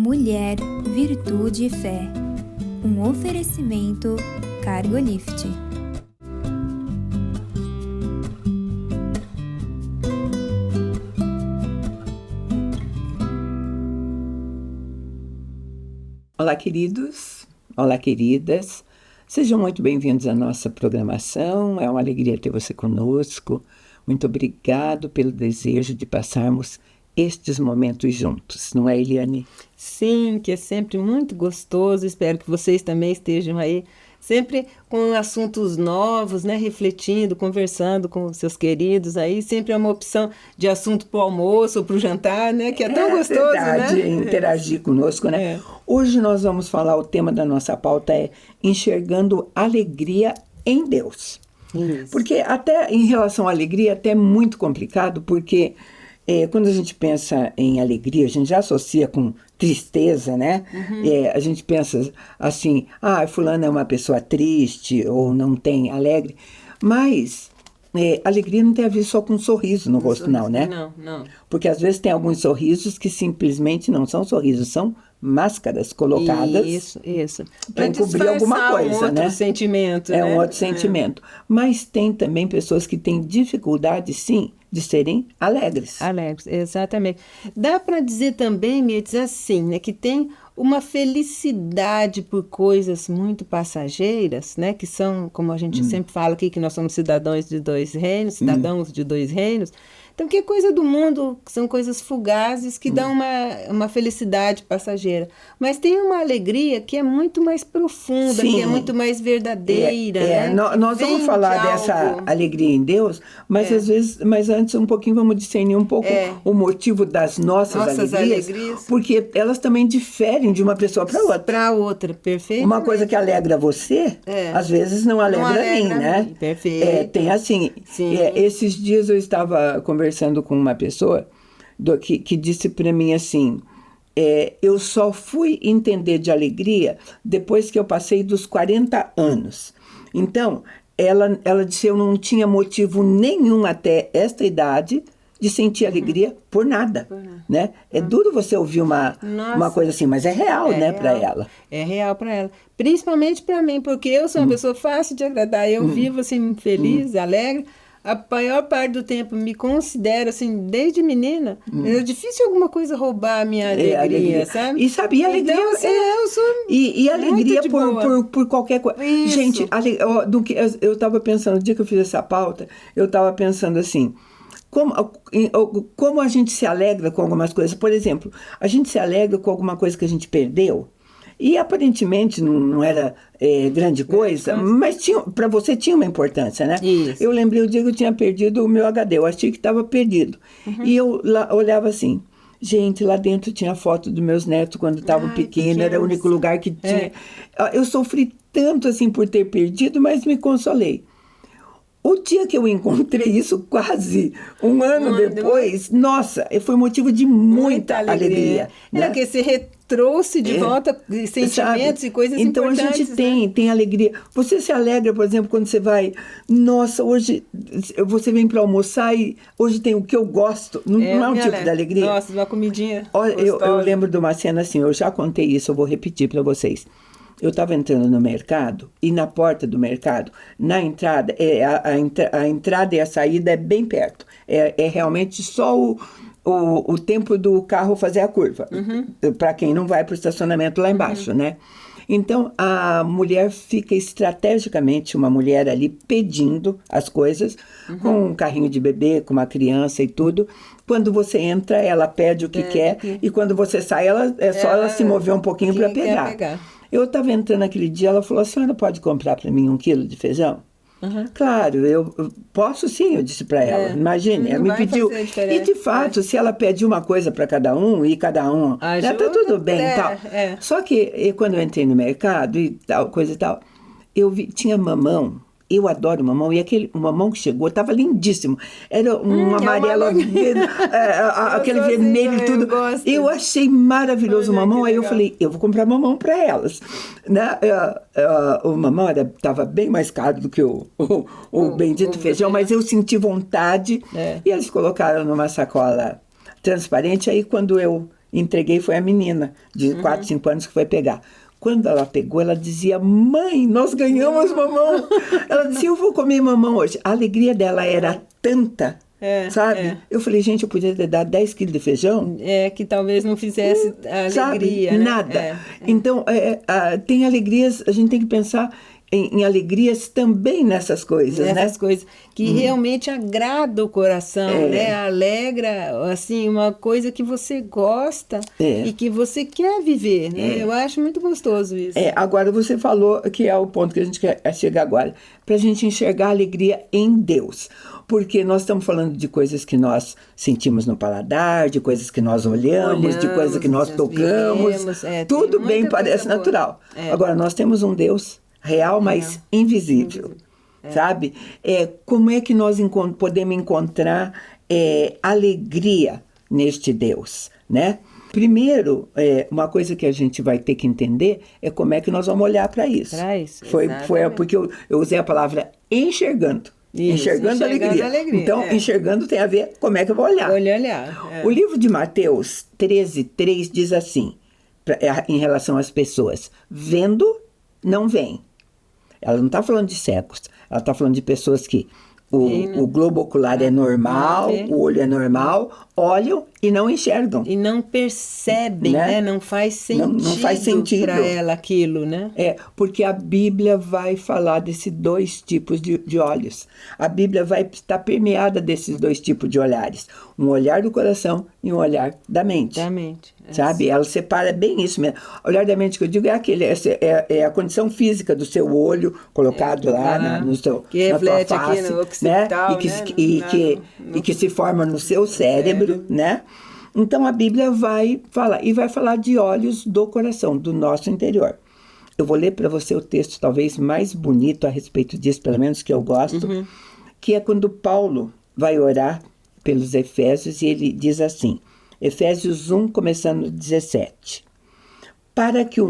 Mulher, Virtude e Fé. Um oferecimento Cargolift. Olá, queridos. Olá, queridas. Sejam muito bem-vindos à nossa programação. É uma alegria ter você conosco. Muito obrigado pelo desejo de passarmos estes momentos juntos. Não é, Eliane? Sim, que é sempre muito gostoso. Espero que vocês também estejam aí sempre com assuntos novos, né? Refletindo, conversando com seus queridos aí. Sempre é uma opção de assunto para o almoço ou para o jantar, né? Que é tão gostoso, verdade, né? Interagir conosco, né? É. Hoje nós vamos falar, o tema da nossa pauta é enxergando alegria em Deus. Isso. Porque até em relação à alegria, até é muito complicado, porque quando a gente pensa em alegria, a gente já associa com tristeza, né? A gente pensa assim, fulano é uma pessoa triste ou não tem alegre. Mas alegria não tem a ver só com um sorriso no rosto, não, né? Não. Porque às vezes tem alguns sorrisos que simplesmente não são sorrisos, são máscaras colocadas Isso. para encobrir alguma coisa, um outro né? sentimento, É né? um outro sentimento. Mas tem também pessoas que têm dificuldade, sim, de serem alegres. Alegres, exatamente. Dá para dizer também, Mirtz, assim, né, que tem uma felicidade por coisas muito passageiras, né, que são, como a gente sempre fala aqui, que nós somos cidadãos de dois reinos, cidadãos de dois reinos. Então, que é coisa do mundo, são coisas fugazes que dão uma felicidade passageira. Mas tem uma alegria que é muito mais profunda, Sim. que é muito mais verdadeira. Né? Nós vamos falar dessa alegria em Deus, mas às vezes, mas antes um pouquinho vamos discernir um pouco o motivo das nossas alegrias, porque elas também diferem de uma pessoa para outra. Para outra, perfeito. Uma coisa que alegra você, às vezes não alegra mim, né? Perfeito. Tem assim. Esses dias eu estava conversando com uma pessoa que disse para mim assim, eu só fui entender de alegria depois que eu passei dos 40 anos. Então, ela disse, eu não tinha motivo nenhum até esta idade de sentir alegria por nada, né? É duro você ouvir uma coisa assim, mas é real, né, para ela. É real para ela. Principalmente para mim, porque eu sou uma pessoa fácil de agradar. Eu vivo assim, feliz, alegre. A maior parte do tempo me considero, assim, desde menina, é difícil alguma coisa roubar a minha alegria, sabe? E sabe, alegria... Então, assim, eu sou e alegria muito por qualquer coisa. Isso. Gente, eu estava pensando, no dia que eu fiz essa pauta, eu estava pensando assim, como a gente se alegra com algumas coisas. Por exemplo, a gente se alegra com alguma coisa que a gente perdeu, e aparentemente não era grande coisa, mas para você tinha uma importância, né? Isso. Eu lembrei o dia que eu tinha perdido o meu HD, eu achei que estava perdido. E eu olhava assim, gente, lá dentro tinha foto dos meus netos quando estavam pequenos, era o único lugar que tinha. Eu sofri tanto assim por ter perdido, mas me consolei. O dia que eu encontrei isso, quase um ano depois, nossa, foi motivo de muita alegria. Né? Que você trouxe de volta sentimentos e coisas então, importantes. Então a gente tem alegria. Você se alegra, por exemplo, quando você vai... Nossa, hoje você vem para almoçar e hoje tem o que eu gosto. Não é um tipo de alegria? Nossa, uma comidinha. Olha, eu lembro de uma cena assim, eu já contei isso, eu vou repetir para vocês. Eu estava entrando no mercado e na porta do mercado, na entrada, a entrada e a saída é bem perto. É realmente só o tempo do carro fazer a curva, para quem não vai para o estacionamento lá embaixo, né? Então, a mulher fica estrategicamente, uma mulher ali pedindo as coisas, com um carrinho de bebê, com uma criança e tudo. Quando você entra, ela pede o que quer, e quando você sai, ela se mover um pouquinho para pegar. Eu estava entrando aquele dia, ela falou, a senhora pode comprar para mim 1 quilo de feijão? Claro, eu posso sim, eu disse para ela. Imagine, ela me pediu. E de fato, se ela pede uma coisa para cada um, e cada um, já está tudo bem e tal. Só que quando eu entrei no mercado e tal, coisa e tal, eu vi, tinha mamão. Eu adoro mamão, e o mamão que chegou estava lindíssimo. Era um amarelo, aquele vermelho e tudo. Eu achei maravilhoso o mamão, aí eu falei, eu vou comprar mamão para elas. Né? O mamão estava bem mais caro do que o bendito feijão, mas eu senti vontade, e eles colocaram numa sacola transparente. Aí quando eu entreguei, foi a menina de 4, 5 anos que foi pegar. Quando ela pegou, ela dizia, mãe, nós ganhamos mamão. Ela disse, eu vou comer mamão hoje. A alegria dela era tanta, sabe? Eu falei, gente, eu podia ter dado 10 quilos de feijão. Que talvez não fizesse a alegria, sabe? né? Nada. Então, tem alegrias, a gente tem que pensar em alegrias também nessas coisas, nessas coisas que realmente agrada o coração, né? Alegra, assim, uma coisa que você gosta e que você quer viver, né? Eu acho muito gostoso isso. Agora você falou que é o ponto que a gente quer chegar agora, para a gente enxergar a alegria em Deus. Porque nós estamos falando de coisas que nós sentimos no paladar, de coisas que nós olhamos, de coisas que nós tocamos. Tudo bem parece natural. Agora, nós temos um Deus real, mas invisível, sabe? Como é que nós podemos encontrar alegria neste Deus, né? Primeiro, uma coisa que a gente vai ter que entender é como é que nós vamos olhar para isso. Foi porque eu usei a palavra enxergando. Enxergando a alegria. Então, enxergando tem a ver como é que eu vou olhar. O livro de Mateus 13:3 diz assim, em relação às pessoas, vendo, não veem. Ela não está falando de cegos, ela está falando de pessoas que o globo ocular é normal, o olho é normal, olham e não enxergam. E não percebem, né? Não faz sentido, não faz sentido para ela aquilo, né? Porque a Bíblia vai falar desses 2 tipos de olhos. A Bíblia vai estar permeada desses 2 tipos de olhares. Um olhar do coração e um olhar da mente. Sabe? Ela separa bem isso mesmo. O olhar da mente que eu digo é a condição física do seu olho colocado lá no seu, que reflete na tua face, aqui no occipital, né? E que se forma no seu cérebro, né? Então a Bíblia vai falar de olhos do coração, do nosso interior. Eu vou ler para você o texto talvez mais bonito a respeito disso, pelo menos que eu gosto, que é quando Paulo vai orar pelos Efésios e ele diz assim, Efésios 1, começando no 17. Para que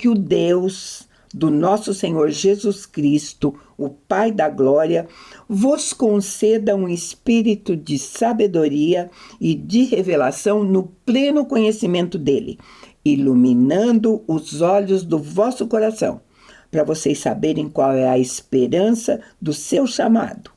o Deus do nosso Senhor Jesus Cristo, o Pai da Glória, vos conceda um espírito de sabedoria e de revelação no pleno conhecimento dele, iluminando os olhos do vosso coração, para vocês saberem qual é a esperança do seu chamado,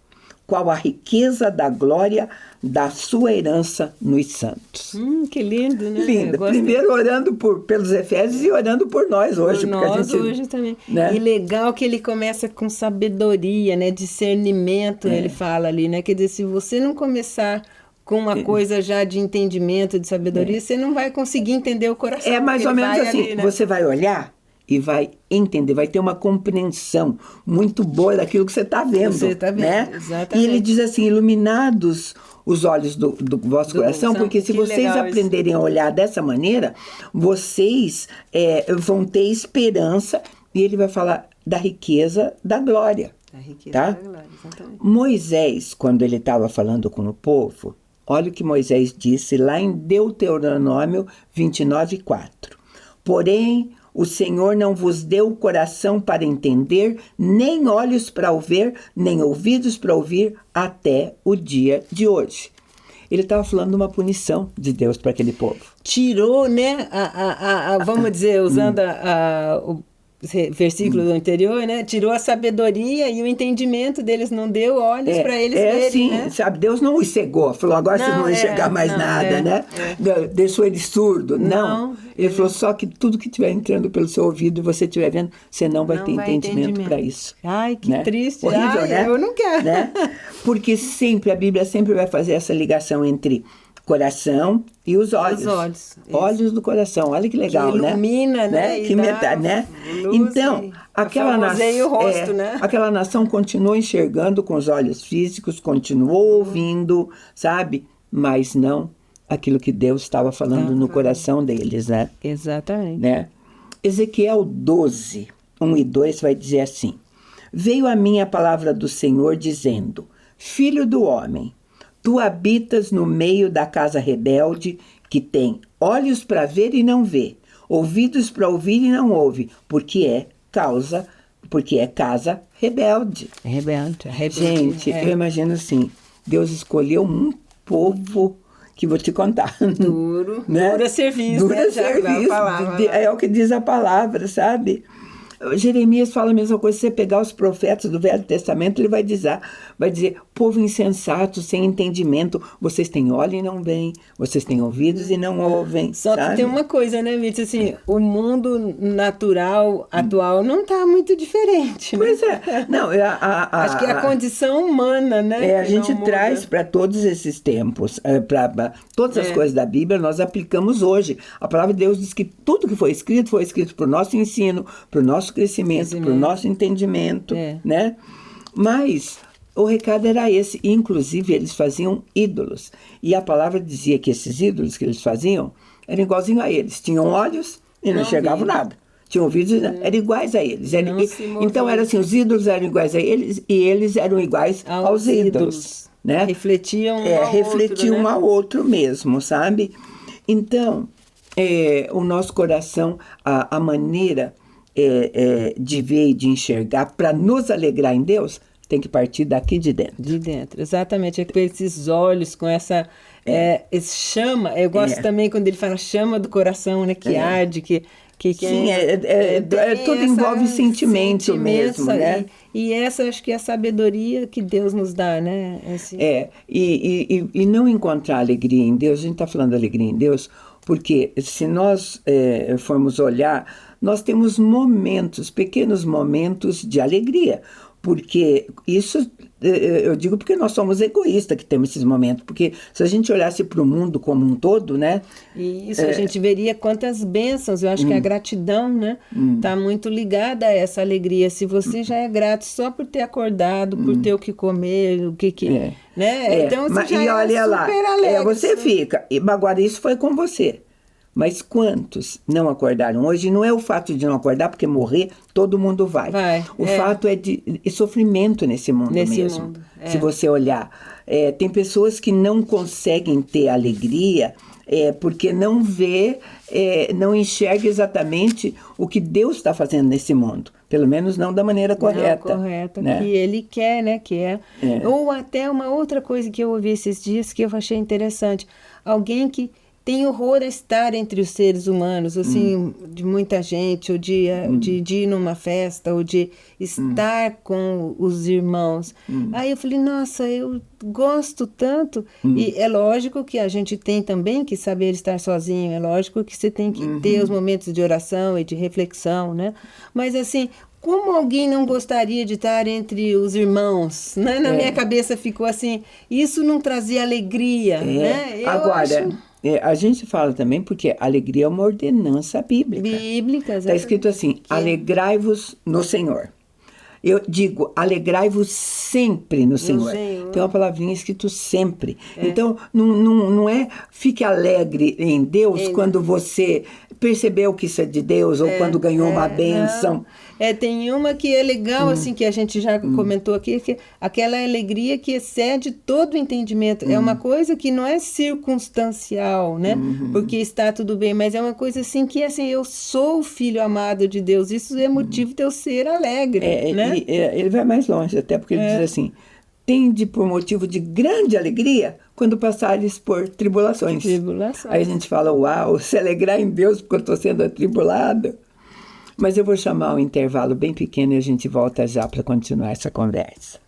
qual a riqueza da glória da sua herança nos santos. Que lindo, né? Lindo. Primeiro orando pelos Efésios e orando por nós hoje. Por nós hoje também. Né? E legal que ele começa com sabedoria, né? Discernimento, ele fala ali, né? Quer dizer, se você não começar com uma coisa já de entendimento, de sabedoria, você não vai conseguir entender o coração. É mais ou menos assim, ali, né? Você vai olhar e vai entender, vai ter uma compreensão muito boa daquilo que você está vendo. Né? Exatamente. E ele diz assim, iluminados os olhos do vosso coração, porque se vocês aprenderem a olhar dessa maneira, vocês vão ter esperança, e ele vai falar da riqueza da glória. A riqueza da glória, exatamente. Moisés, quando ele estava falando com o povo, olha o que Moisés disse lá em Deuteronômio 29:4. Porém, o Senhor não vos deu coração para entender, nem olhos para o ver, nem ouvidos para ouvir, até o dia de hoje. Ele estava falando de uma punição de Deus para aquele povo. Tirou, né, vamos dizer, usando o versículo do anterior, né? Tirou a sabedoria e o entendimento deles, não deu olhos para eles verem, sim, né? Sabe, Deus não os cegou, falou, agora vocês não vão enxergar mais nada, né? Deixou ele surdo, não. Ele falou, só que tudo que estiver entrando pelo seu ouvido e você estiver vendo, você não vai ter entendimento para isso. Ai, que triste. Horrível, né? Eu não quero. Né? Porque a Bíblia sempre vai fazer essa ligação entre coração e os olhos. Os olhos. Olhos do coração. Olha que legal, que ilumina, né? Que metade, né? Então, aquela nação continuou enxergando com os olhos físicos, continuou ouvindo, sabe? Mas não aquilo que Deus estava falando no coração deles, né? Exatamente. Né? Ezequiel 12, 1 e 2 vai dizer assim: Veio a mim a palavra do Senhor dizendo: Filho do homem, tu habitas no meio da casa rebelde, que tem olhos para ver e não vê, ouvidos para ouvir e não ouve, porque é casa rebelde. Rebelde. Gente, eu imagino assim, Deus escolheu um povo que vou te contar. Duro, né? dura serviço, Dura né? Já serviço, é o que diz a palavra, sabe? Jeremias fala a mesma coisa. Se você pegar os profetas do Velho Testamento, ele vai dizer, povo insensato, sem entendimento, vocês têm olho e não veem, vocês têm ouvidos e não ouvem. Só sabe? que tem uma coisa, né, Mitch? Assim, o mundo natural atual não está muito diferente, né? Pois é. Não, acho que é a condição humana, né? A gente traz para todos esses tempos, para todas as coisas da Bíblia, nós aplicamos hoje. A palavra de Deus diz que tudo que foi escrito para o nosso ensino, para o nosso crescimento, para o nosso entendimento, né? Mas o recado era esse. Inclusive, eles faziam ídolos. E a palavra dizia que esses ídolos que eles faziam eram igualzinho a eles. Tinham olhos e não enxergavam nada. Tinham ouvidos e eram iguais a eles. Então, era assim, os ídolos eram iguais a eles e eles eram iguais aos ídolos. Né? Refletiam refletiam um ao outro mesmo, sabe? Então, o nosso coração, a maneira de ver e de enxergar, para nos alegrar em Deus, tem que partir daqui de dentro. De dentro, exatamente. É com esses olhos, com essa esse chama. Eu gosto também quando ele fala chama do coração, né? Que arde, Sim, tudo envolve sentimento mesmo, né? E essa acho que é a sabedoria que Deus nos dá, né? Assim. E não encontrar alegria em Deus, a gente está falando de alegria em Deus, porque se nós formos olhar, nós temos momentos, pequenos momentos de alegria, porque isso, eu digo porque nós somos egoístas que temos esses momentos, porque se a gente olhasse para o mundo como um todo, né? Isso, a gente veria quantas bênçãos, eu acho que a gratidão, né? Está muito ligada a essa alegria. Se você já é grato só por ter acordado, por ter o que comer, o que né? Então você já olha super lá, alegre. Você fica, agora isso foi com você. Mas quantos não acordaram hoje? Não é o fato de não acordar, porque morrer, todo mundo vai. O fato é de sofrimento nesse mundo mesmo. Se você olhar. Tem pessoas que não conseguem ter alegria porque não vê, não enxerga exatamente o que Deus está fazendo nesse mundo. Pelo menos não da maneira correta. Né? Que Ele quer, né? Ou até uma outra coisa que eu ouvi esses dias que eu achei interessante. Alguém que tem horror a estar entre os seres humanos, assim, de muita gente, ou de ir numa festa, ou de estar com os irmãos. Aí eu falei, nossa, eu gosto tanto. E é lógico que a gente tem também que saber estar sozinho, é lógico que você tem que ter os momentos de oração e de reflexão, né? Mas assim, como alguém não gostaria de estar entre os irmãos? Né? Na minha cabeça ficou assim, isso não trazia alegria, né? A gente fala também porque alegria é uma ordenança bíblica. Está escrito assim, alegrai-vos no Senhor. Eu digo, alegrai-vos sempre no Senhor. Tem uma palavrinha escrito sempre. Então, não é fique alegre em Deus quando você percebeu que isso é de Deus ou quando ganhou uma bênção. Tem uma que é legal, assim, que a gente já comentou aqui, que aquela alegria que excede todo o entendimento. É uma coisa que não é circunstancial, né? Porque está tudo bem, mas é uma coisa assim que, assim, eu sou o filho amado de Deus. Isso é motivo de eu ser alegre, né? Ele vai mais longe, até porque ele diz assim, tende por motivo de grande alegria quando passares por tribulações. Aí a gente fala, uau, se alegrar em Deus porque eu estou sendo atribulado. Mas eu vou chamar um intervalo bem pequeno e a gente volta já para continuar essa conversa.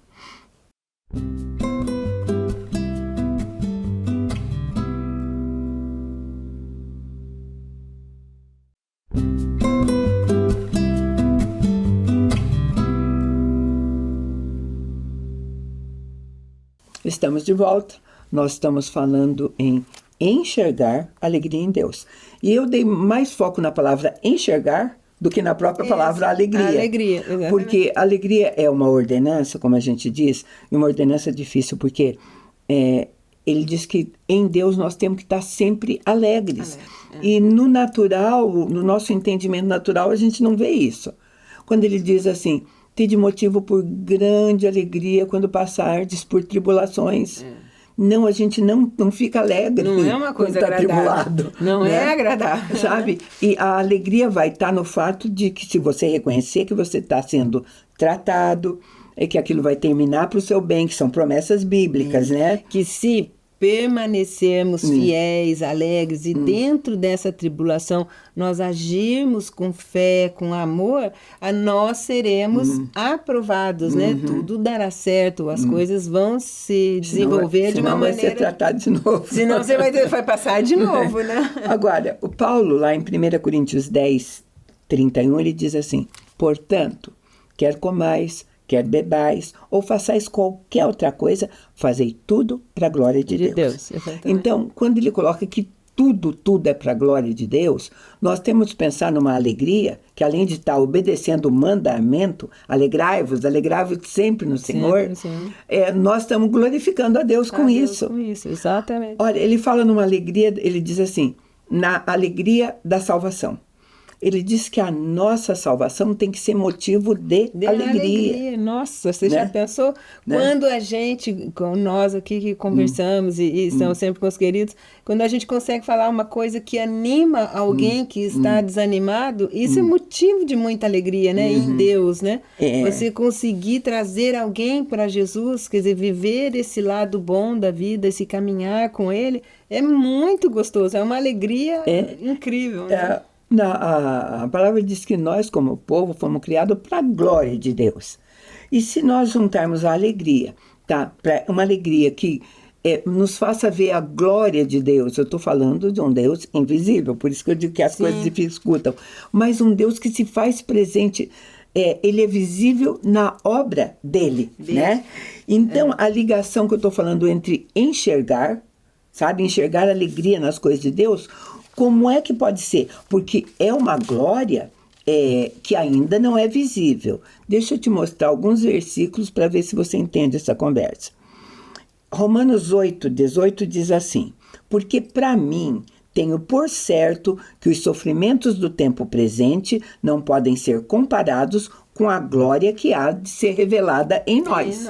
Estamos de volta. Nós estamos falando em enxergar alegria em Deus. E eu dei mais foco na palavra enxergar do que na própria palavra alegria. Alegria, exatamente. Porque alegria é uma ordenança, como a gente diz, e uma ordenança difícil, porque ele diz que em Deus nós temos que estar sempre alegres. E no natural, no nosso entendimento natural, a gente não vê isso. Quando ele diz assim, tende motivo por grande alegria quando passardes por tribulações. Não, a gente não fica alegre. Não é uma coisa agradável. Tribulado, não né? é agradável. Sabe? E a alegria vai estar no fato de que se você reconhecer que você está sendo tratado, que aquilo vai terminar para o seu bem, que são promessas bíblicas, né? Que se permanecermos fiéis, alegres e dentro dessa tribulação nós agirmos com fé, com amor, nós seremos aprovados, né? Tudo dará certo, as coisas vão se desenvolver de uma maneira... Senão vai ser tratado de novo. Senão você vai passar de novo, né? Agora, o Paulo, lá em 1 Coríntios 10, 31, ele diz assim: portanto, quer comais, quer bebais, ou façais qualquer outra coisa, fazei tudo para a glória de Deus. Então, quando ele coloca que tudo é para a glória de Deus, nós temos que pensar numa alegria, que além de estar obedecendo o mandamento, alegrai-vos sempre no Senhor, nós estamos glorificando a Deus com isso. Com isso, exatamente. Olha, ele fala numa alegria, ele diz assim, na alegria da salvação. Ele diz que a nossa salvação tem que ser motivo de alegria. Nossa, você já pensou? Quando a gente, com nós aqui que conversamos e estamos sempre com os queridos, quando a gente consegue falar uma coisa que anima alguém que está desanimado, isso é motivo de muita alegria, né? Em Deus, né? Você conseguir trazer alguém para Jesus, quer dizer, viver esse lado bom da vida, esse caminhar com Ele, é muito gostoso, é uma alegria incrível, né? A palavra diz que nós, como povo, fomos criados para a glória de Deus. E se nós juntarmos a alegria, uma alegria que nos faça ver a glória de Deus, eu estou falando de um Deus invisível, por isso que eu digo que as coisas dificultam, mas um Deus que se faz presente, ele é visível na obra dele, né? Então, a ligação que eu estou falando entre enxergar a alegria nas coisas de Deus. Como é que pode ser? Porque é uma glória que ainda não é visível. Deixa eu te mostrar alguns versículos para ver se você entende essa conversa. Romanos 8, 18 diz assim: porque para mim tenho por certo que os sofrimentos do tempo presente não podem ser comparados com a glória que há de ser revelada em nós.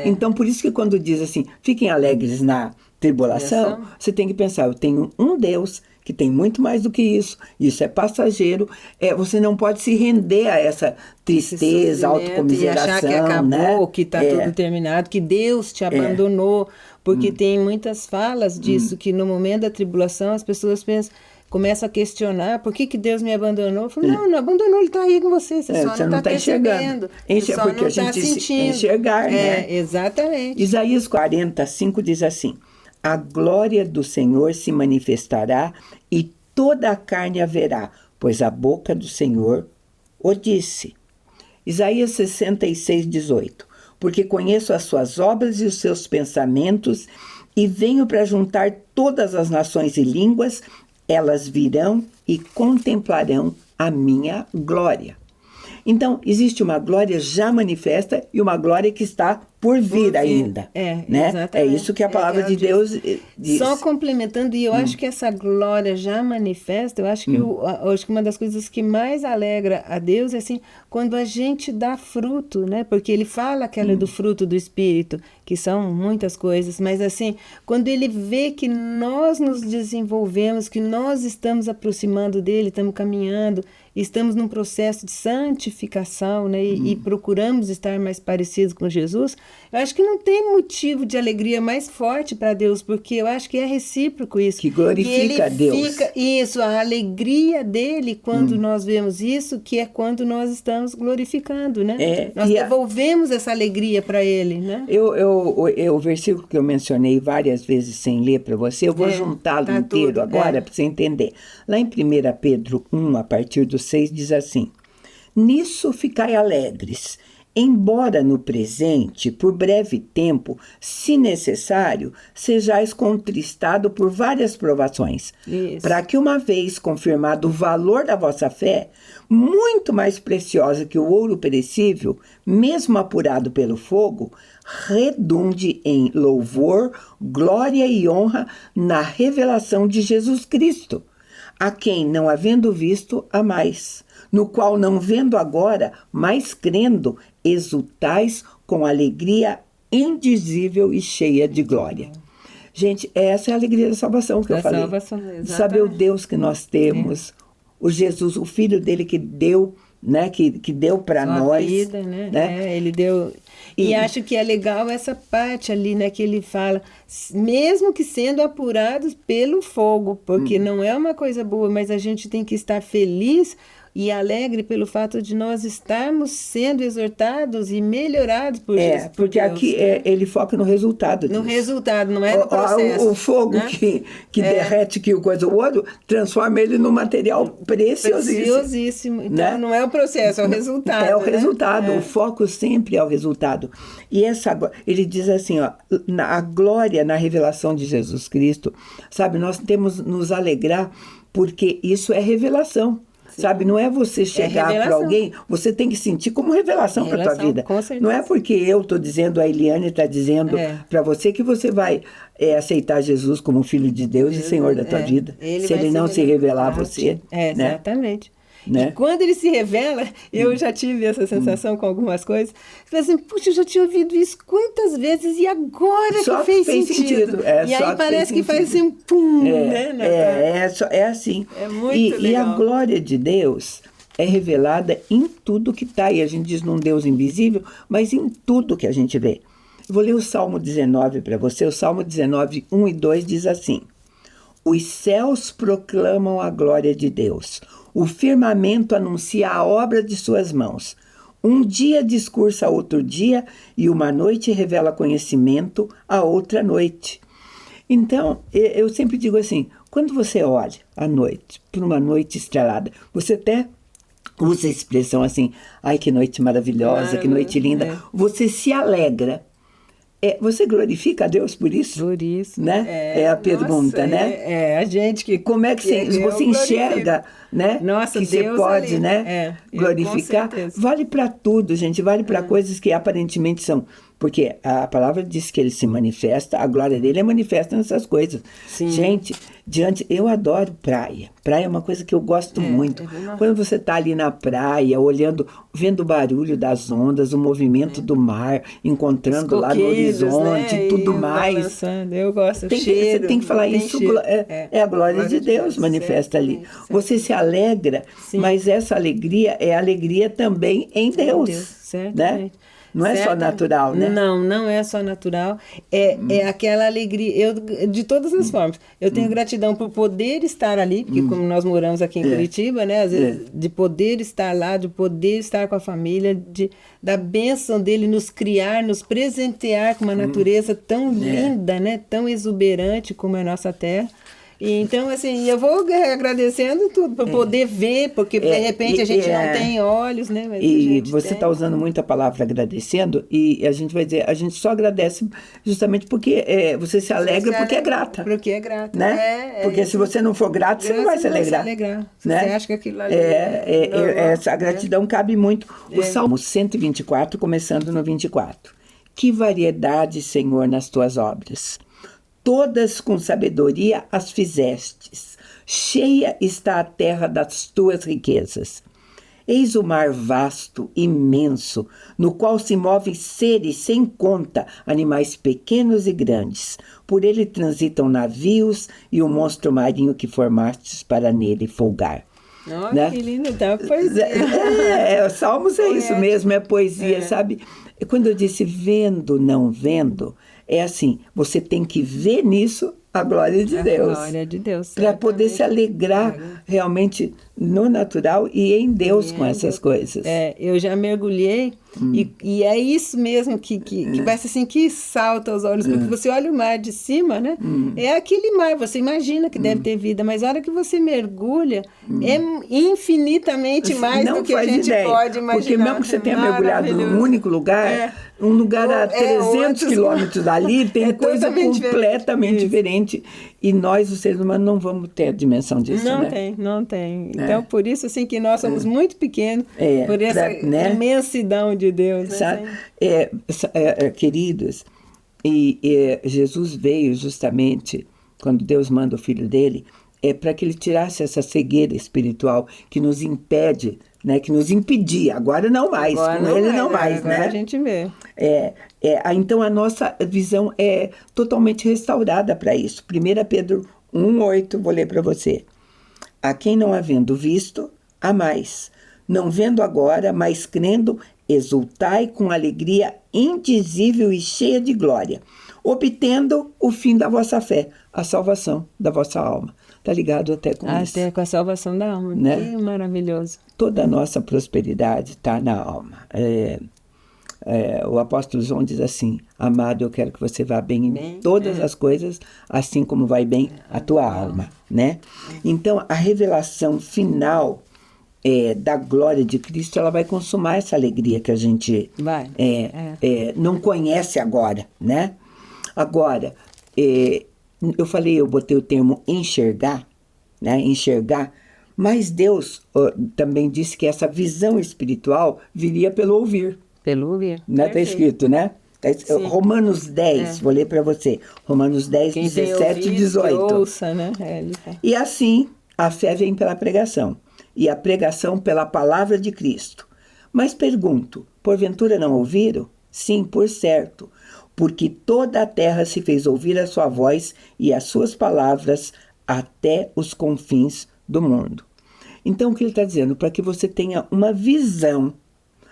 Então, por isso que quando diz assim, fiquem alegres na tribulação, você tem que pensar, eu tenho um Deus que tem muito mais do que isso é passageiro, você não pode se render a essa tristeza, autocomiseração, e achar que acabou, que está tudo terminado, que Deus te abandonou, porque tem muitas falas disso, que no momento da tribulação as pessoas começam a questionar, por que Deus me abandonou? Eu falo, não abandonou, Ele está aí com você, você só não está percebendo, você só porque não está sentindo. Enxergar, né? Exatamente. Isaías 40:5 diz assim: a glória do Senhor se manifestará e toda a carne a verá, pois a boca do Senhor o disse. Isaías 66:18. Porque conheço as suas obras e os seus pensamentos e venho para juntar todas as nações e línguas, elas virão e contemplarão a minha glória. Então, existe uma glória já manifesta e uma glória que está por vir ainda. Né? É isso que a palavra de Deus diz. Só complementando, e eu acho que essa glória já manifesta, eu acho que uma das coisas que mais alegra a Deus é assim, quando a gente dá fruto, né? Porque ele fala aquela do fruto do Espírito, que são muitas coisas, mas assim, quando ele vê que nós nos desenvolvemos, que nós estamos aproximando dele, estamos caminhando, estamos num processo de santificação, né? E procuramos estar mais parecidos com Jesus, eu acho que não tem motivo de alegria mais forte para Deus, porque eu acho que é recíproco isso. Que glorifica a Deus. Isso, a alegria dele quando nós vemos isso, que é quando nós estamos glorificando, né? Nós devolvemos essa alegria para ele, né? O versículo que eu mencionei várias vezes sem ler para você, eu vou juntá-lo inteiro agora para você entender. Lá em 1 Pedro 1, a partir do 6, diz assim: nisso ficai alegres, embora no presente, por breve tempo, se necessário, sejais contristado por várias provações, para que uma vez confirmado o valor da vossa fé, muito mais preciosa que o ouro perecível, mesmo apurado pelo fogo, redunde em louvor, glória e honra na revelação de Jesus Cristo, a quem, não havendo visto, amais, no qual, não vendo agora, mas crendo, exultais com alegria indizível e cheia de glória. Gente, essa é a alegria da salvação que eu falei. Saber o Deus que nós temos, o Jesus, o Filho dele que deu, né, que deu para nós. Vida, né? Ele deu. E acho que é legal essa parte ali, né, que ele fala, mesmo que sendo apurados pelo fogo, porque não é uma coisa boa, mas a gente tem que estar feliz e alegre pelo fato de nós estarmos sendo exortados e melhorados por Jesus. Porque Deus, aqui né? ele foca no resultado disso. No resultado, não é no processo. O fogo, né? que derrete que o ouro, transforma ele num material preciosíssimo. Preciosíssimo. Então, né? não é o processo, é o resultado. É o né? resultado, o foco sempre é o resultado. E ele diz assim, ó, a glória na revelação de Jesus Cristo, sabe, nós temos nos alegrar porque isso é revelação. Sabe, não é você chegar para alguém, você tem que sentir como revelação para a tua vida. Com certeza. Não é porque eu estou dizendo, a Eliane está dizendo para você que você vai aceitar Jesus como filho de Deus e Senhor da tua vida. Se ele não se revelar a você. Né? Exatamente. Né? E quando ele se revela, eu já tive essa sensação com algumas coisas. Eu falei assim, puxa, eu já tinha ouvido isso quantas vezes e agora só que fez sentido. E aí parece que faz assim, pum, né? É assim. É muito legal. E a glória de Deus é revelada em tudo que está. E a gente diz num Deus invisível, mas em tudo que a gente vê. Eu vou ler o Salmo 19 para você. O Salmo 19, 1 e 2 diz assim: os céus proclamam a glória de Deus. O firmamento anuncia a obra de suas mãos. Um dia discursa a outro dia, e uma noite revela conhecimento a outra noite. Então, eu sempre digo assim, quando você olha à noite, para uma noite estrelada, você até usa a expressão assim, ai, que noite maravilhosa, que noite linda. Você se alegra. Você glorifica a Deus por isso? Por isso. Né? É a pergunta, né? A gente que... Como é que você enxerga, né? Nossa, que Deus você pode, ali, né? Glorificar. Vale para tudo, gente. Vale para coisas que aparentemente são... Porque a palavra diz que ele se manifesta, a glória dele é manifesta nessas coisas. Sim. Gente, eu adoro praia. Praia é uma coisa que eu gosto muito. Quando você está ali na praia, olhando, vendo o barulho das ondas, o movimento do mar, encontrando lá no horizonte e tudo mais. Balançando. Eu gosto. Você tem que falar isso, é a glória de Deus manifesta ali. Você se alegra, mas essa alegria é alegria também em Deus. Certamente. Né? Não é só natural, né? Não é só natural. É aquela alegria, de todas as formas. Eu tenho gratidão por poder estar ali, porque como nós moramos aqui em Curitiba, né? Às vezes, de poder estar lá, de poder estar com a família, da bênção dele nos criar, nos presentear com uma natureza tão linda, né? Tão exuberante como é a nossa terra. E então, assim, eu vou agradecendo tudo, por poder ver, porque de repente a gente não tem olhos, né? Mas e você está usando muito a palavra agradecendo, e a gente vai dizer, a gente só agradece justamente porque você se alegra porque é grata. Porque é grata. Né? Porque se você não for grato, você não vai se alegrar. Né? Você acha que aquilo ali essa gratidão cabe muito. O Salmo 124, começando no 24. Que variedade, Senhor, nas tuas obras! Todas com sabedoria as fizestes. Cheia está a terra das tuas riquezas. Eis o mar vasto, imenso, no qual se movem seres sem conta, animais pequenos e grandes. Por ele transitam navios e o monstro marinho que formastes para nele folgar. Olha, né? Que lindo, tá? Poesia. Salmos é isso mesmo, é poesia, sabe? Quando eu disse vendo, não vendo, é assim, você tem que ver nisso a glória de Deus. A glória de Deus. Para poder se alegrar realmente no natural e em Deus com essas coisas. Eu já mergulhei e é isso mesmo que parece assim, que salta aos olhos, porque você olha o mar de cima, né? É aquele mar, você imagina que deve ter vida, mas a hora que você mergulha, é infinitamente mais do que a gente pode imaginar. Porque mesmo que você tenha mergulhado num único lugar, um lugar a 300 quilômetros dali, tem coisa completamente diferente. E nós, os seres humanos, não vamos ter a dimensão disso, Não tem. Então, por isso, assim, que nós somos muito pequenos, por essa imensidão de Deus. Queridos, Jesus veio justamente, quando Deus manda o Filho dele, para que ele tirasse essa cegueira espiritual que nos impede, né, que nos impedia. Agora não mais, não mais, né? Agora a gente vê. Então a nossa visão é totalmente restaurada para isso. 1 Pedro 1,8, vou ler para você. A quem não havendo visto, há mais. Não vendo agora, mas crendo exultai com alegria indizível e cheia de glória, obtendo o fim da vossa fé, a salvação da vossa alma. Está ligado até com isso. Até com a salvação da alma. Né? Que maravilhoso. Toda a nossa prosperidade está na alma. O apóstolo João diz assim: amado, eu quero que você vá bem em todas as coisas, assim como vai bem a tua alma, né? Então, a revelação final da glória de Cristo, ela vai consumar essa alegria que a gente não conhece agora, né? Agora, eu botei o termo enxergar, né? Enxergar, mas Deus também disse que essa visão espiritual viria pelo ouvir. Pelo ouvir. Está escrito, né? Romanos 10, vou ler para você. Romanos 10, quem 17 e 18. Ouça, né? E assim, a fé vem pela pregação, e a pregação pela palavra de Cristo. Mas pergunto, porventura não ouviram? Sim, por certo, porque toda a terra se fez ouvir a sua voz e as suas palavras até os confins do mundo. Então, o que ele está dizendo? Para que você tenha uma visão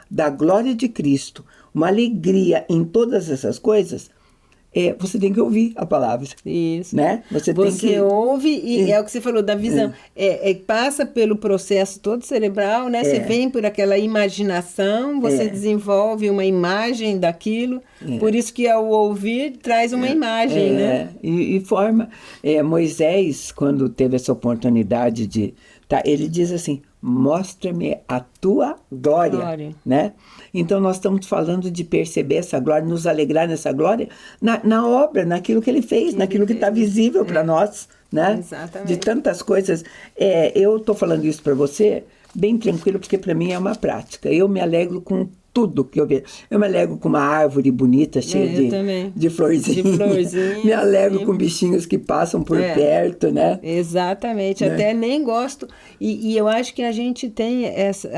da glória de Cristo, uma alegria em todas essas coisas, você tem que ouvir a palavra. Isso. Né? Você ouve e é o que você falou da visão. Passa pelo processo todo cerebral, né? Você vem por aquela imaginação, você desenvolve uma imagem daquilo. Por isso que ao ouvir traz uma imagem, né? E forma. Moisés, quando teve essa oportunidade ele diz assim: mostra-me a tua glória. Né? Então, nós estamos falando de perceber essa glória, nos alegrar nessa glória, na obra, naquilo que ele fez, naquilo que está visível para nós. Né? Exatamente. De tantas coisas. Eu estou falando isso para você bem tranquilo, porque para mim é uma prática. Eu me alegro com tudo que eu vejo. Eu me alegro com uma árvore bonita, cheia de florzinhas. Me alegro com bichinhos que passam por perto, né? Exatamente. Até nem gosto. E eu acho que a gente tem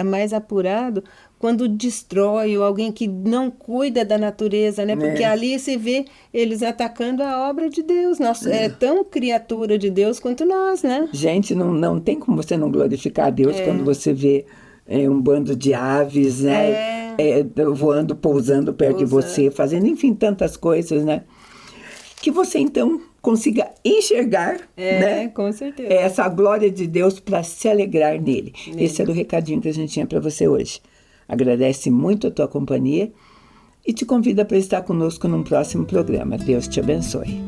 mais apurado quando destrói, ou alguém que não cuida da natureza, né? Porque ali você vê eles atacando a obra de Deus. Nós, é tão criatura de Deus quanto nós, né? Gente, não tem como você não glorificar a Deus quando você vê um bando de aves, né? Voando, pousando perto de você, fazendo, enfim, tantas coisas, né? Que você, então, consiga enxergar, né? Com certeza. Essa glória de Deus para se alegrar nele. Esse era o recadinho que a gente tinha para você hoje. Agradece muito a tua companhia e te convida para estar conosco num próximo programa. Deus te abençoe.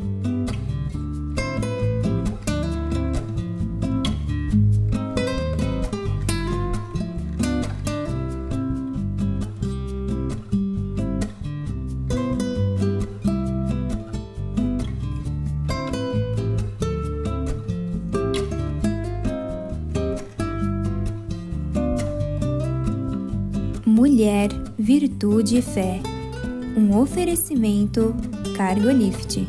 Mulher, virtude e fé. Um oferecimento Cargolift.